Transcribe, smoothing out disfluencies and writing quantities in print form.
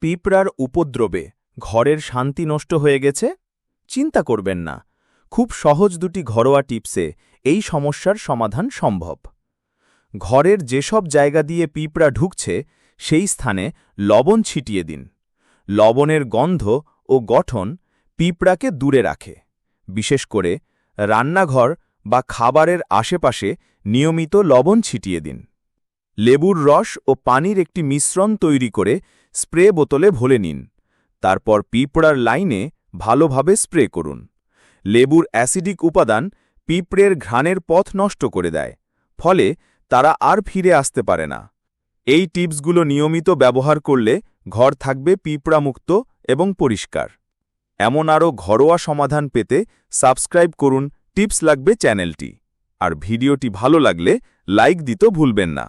পিঁপড়ার উপদ্রবে ঘরের শান্তি নষ্ট হয়ে গেছে? চিন্তা করবেন না, খুব সহজ দুটি ঘরোয়া টিপসে এই সমস্যার সমাধান সম্ভব। ঘরের যেসব জায়গা দিয়ে পিঁপড়া ঢুকছে সেই স্থানে লবণ ছিটিয়ে দিন। লবণের গন্ধ ও গঠন পিঁপড়াকে দূরে রাখে। বিশেষ করে রান্নাঘর বা খাবারের আশেপাশে নিয়মিত লবণ ছিটিয়ে দিন। লেবুর রস ও পানির একটি মিশ্রণ তৈরি করে স্প্রে বোতলে ভরে নিন। তারপর পিঁপড়ার লাইনে ভালোভাবে স্প্রে করুন। লেবুর অ্যাসিডিক উপাদান পিঁপড়ের ঘ্রাণের পথ নষ্ট করে দেয়, ফলে তারা আর ফিরে আসতে পারে না। এই টিপসগুলো নিয়মিত ব্যবহার করলে ঘর থাকবে পিঁপড়ামুক্ত এবং পরিষ্কার। এমন আরও ঘরোয়া সমাধান পেতে সাবস্ক্রাইব করুন টিপস লাগবে চ্যানেলটি। আর ভিডিওটি ভালো লাগলে লাইক দিতে ভুলবেন না।